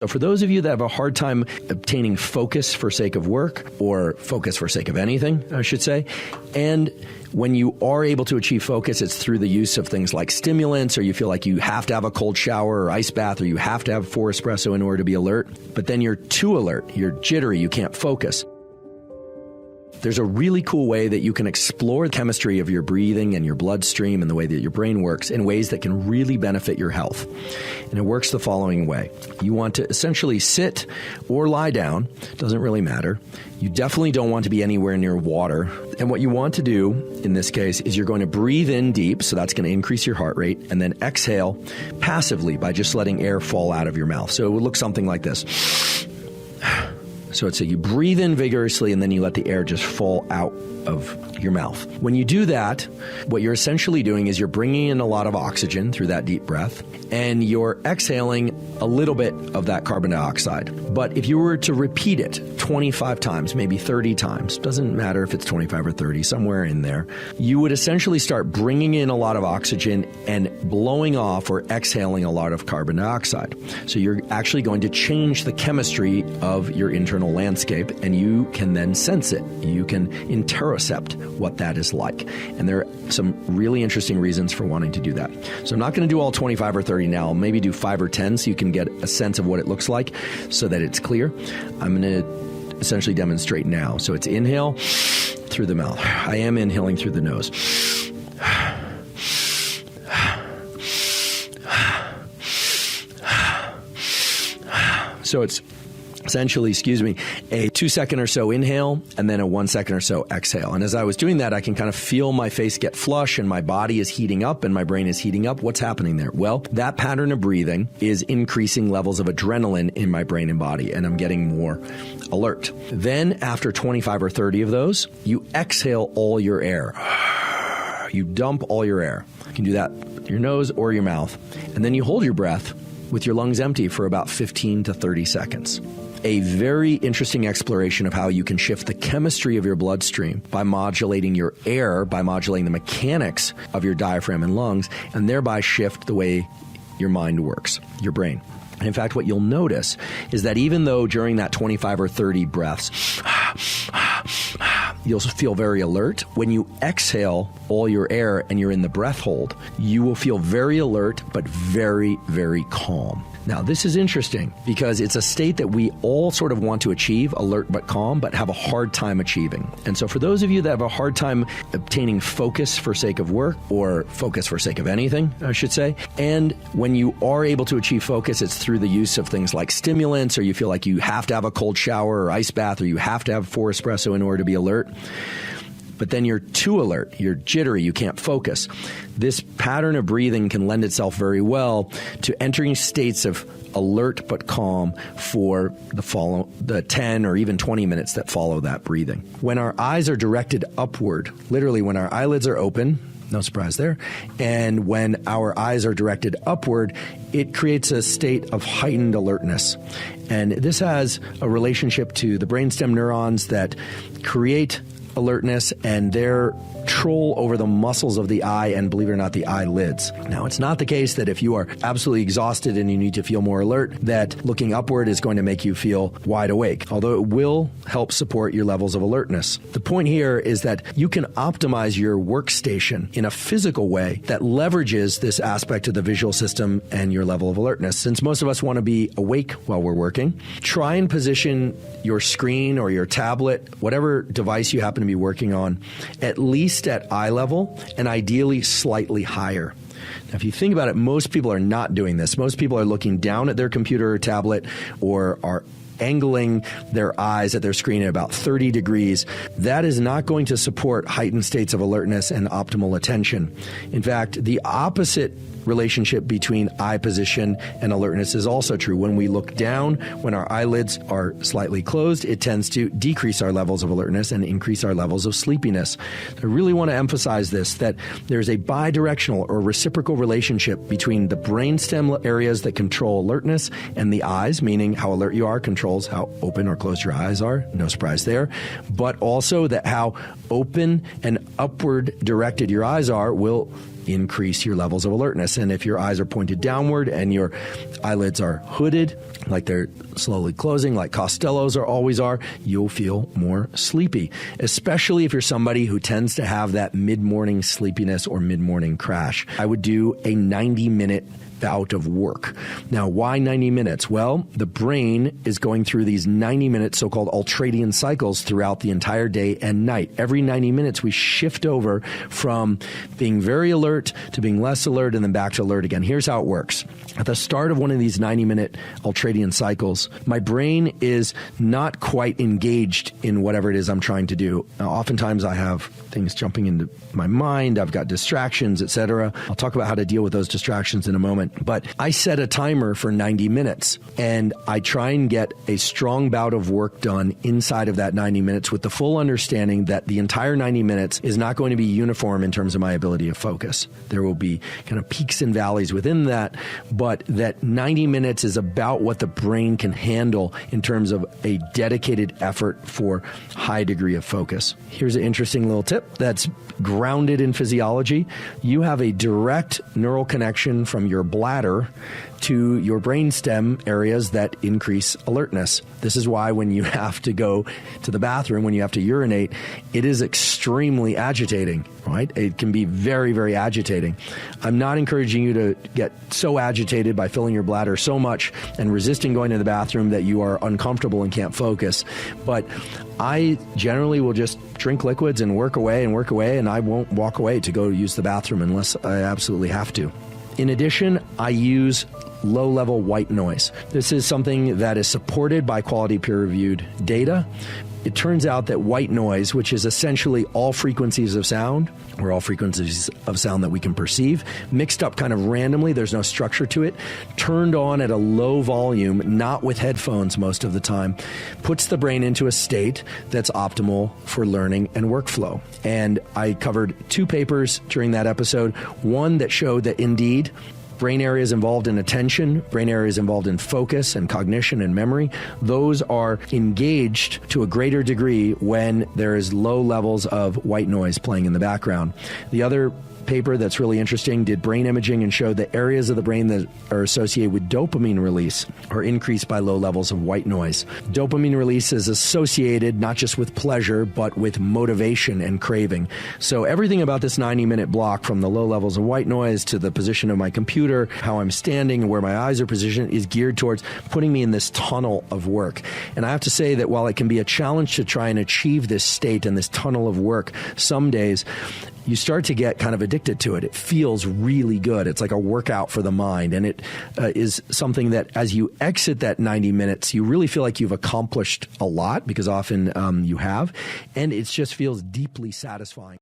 For those of you that have a hard time obtaining focus for sake of work, or focus for sake of anything, I should say, and when you are able to achieve focus, it's through the use of things like stimulants, or you feel like you have to have a cold shower or ice bath, or you have to have 4 espresso in order to be alert, but then you're too alert, you're jittery, you can't focus. There's a really cool way that you can explore the chemistry of your breathing and your bloodstream and the way that your brain works in ways that can really benefit your health. And it works the following way. You want to essentially sit or lie down, doesn't really matter. You definitely don't want to be anywhere near water. And what you want to do in this case is you're going to breathe in deep, so that's going to increase your heart rate, and then exhale passively by just letting air fall out of your mouth. So it would look something like this. So it's you breathe in vigorously and then you let the air just fall out of your mouth. When you do that, what you're essentially doing is you're bringing in a lot of oxygen through that deep breath, and you're exhaling a little bit of that carbon dioxide. But if you were to repeat it 25 times, maybe 30 times, doesn't matter if it's 25 or 30, somewhere in there, you would essentially start bringing in a lot of oxygen and blowing off or exhaling a lot of carbon dioxide. So you're actually going to change the chemistry of your internal landscape, and you can then sense it. You can interocept what that is like. And there are some really interesting reasons for wanting to do that. So I'm not going to do all 25 or 30 now. I'll maybe do 5 or 10 so you can get a sense of what it looks like so that it's clear. I'm going to essentially demonstrate now. So it's inhale through the mouth. I am inhaling through the nose. So it's essentially, a 2-second or so inhale and then a 1 second or so exhale. And as I was doing that, I can kind of feel my face get flush and my body is heating up and my brain is heating up. What's happening there? Well, that pattern of breathing is increasing levels of adrenaline in my brain and body, and I'm getting more alert. Then after 25 or 30 of those, you exhale all your air. You dump all your air. You can do that with your nose or your mouth. And then you hold your breath with your lungs empty for about 15 to 30 seconds. A very interesting exploration of how you can shift the chemistry of your bloodstream by modulating your air, by modulating the mechanics of your diaphragm and lungs, and thereby shift the way your mind works, your brain. And in fact, what you'll notice is that even though during that 25 or 30 breaths, you'll feel very alert, when you exhale all your air and you're in the breath hold, you will feel very alert but very, very calm. Now, this is interesting because it's a state that we all sort of want to achieve, alert but calm, but have a hard time achieving. And so for those of you that have a hard time obtaining focus for sake of work, or focus for sake of anything, I should say, and when you are able to achieve focus, it's through the use of things like stimulants, or you feel like you have to have a cold shower or ice bath, or you have to have 4 espresso in order to be alert, but then you're too alert, you're jittery, you can't focus. This pattern of breathing can lend itself very well to entering states of alert but calm for the 10 or even 20 minutes that follow that breathing. When our eyes are directed upward, literally when our eyelids are open, no surprise there, and when our eyes are directed upward, it creates a state of heightened alertness. And this has a relationship to the brainstem neurons that create alertness and their control over the muscles of the eye and, believe it or not, the eyelids. Now, it's not the case that if you are absolutely exhausted and you need to feel more alert, that looking upward is going to make you feel wide awake, although it will help support your levels of alertness. The point here is that you can optimize your workstation in a physical way that leverages this aspect of the visual system and your level of alertness. Since most of us want to be awake while we're working, try and position your screen or your tablet, whatever device you happen to be working on, at least at eye level and ideally slightly higher. Now, if you think about it, most people are not doing this. Most people are looking down at their computer or tablet or are angling their eyes at their screen at about 30 degrees. That is not going to support heightened states of alertness and optimal attention. In fact, the opposite relationship between eye position and alertness is also true. When we look down, when our eyelids are slightly closed, it tends to decrease our levels of alertness and increase our levels of sleepiness. I really want to emphasize this, that there's a bidirectional or reciprocal relationship between the brainstem areas that control alertness and the eyes, meaning how alert you are controls how open or closed your eyes are. No surprise there. But also that how open and upward directed your eyes are will increase your levels of alertness. And if your eyes are pointed downward and your eyelids are hooded, like they're slowly closing, like Costello's always are, you'll feel more sleepy, especially if you're somebody who tends to have that mid-morning sleepiness or mid-morning crash. I would do a 90-minute bout of work. Now, why 90 minutes? Well, the brain is going through these 90-minute so-called ultradian cycles throughout the entire day and night. Every 90 minutes, we shift over from being very alert to being less alert and then back to alert again. Here's how it works. At the start of one of these 90-minute ultradian cycles, my brain is not quite engaged in whatever it is I'm trying to do. Now, oftentimes, I have things jumping into my mind. I've got distractions, etc. I'll talk about how to deal with those distractions in a moment. But I set a timer for 90 minutes, and I try and get a strong bout of work done inside of that 90 minutes with the full understanding that the entire 90 minutes is not going to be uniform in terms of my ability to focus. There will be kind of peaks and valleys within that, but that 90 minutes is about what the brain can handle in terms of a dedicated effort for high degree of focus. Here's an interesting little tip that's grounded in physiology. You have a direct neural connection from your bladder to your brainstem areas that increase alertness. This is why when you have to go to the bathroom, when you have to urinate, it is extremely agitating, right? It can be very, very agitating. I'm not encouraging you to get so agitated by filling your bladder so much and resisting going to the bathroom that you are uncomfortable and can't focus. But I generally will just drink liquids and work away, and I won't walk away to go use the bathroom unless I absolutely have to. In addition, I use low-level white noise. This is something that is supported by quality peer-reviewed data. It turns out that white noise, which is essentially all frequencies of sound, or all frequencies of sound that we can perceive, mixed up kind of randomly, there's no structure to it, turned on at a low volume, not with headphones most of the time, puts the brain into a state that's optimal for learning and workflow. And I covered 2 papers during that episode, one that showed that indeed, brain areas involved in attention, brain areas involved in focus and cognition and memory, those are engaged to a greater degree when there is low levels of white noise playing in the background. The other paper that's really interesting did brain imaging and showed that areas of the brain that are associated with dopamine release are increased by low levels of white noise. Dopamine release is associated not just with pleasure, but with motivation and craving. So everything about this 90-minute block, from the low levels of white noise to the position of my computer, how I'm standing and where my eyes are positioned, is geared towards putting me in this tunnel of work. And I have to say that while it can be a challenge to try and achieve this state and this tunnel of work, some days you start to get kind of addicted to it. It feels really good. It's like a workout for the mind. And it is something that as you exit that 90 minutes, you really feel like you've accomplished a lot, because often you have. And it just feels deeply satisfying.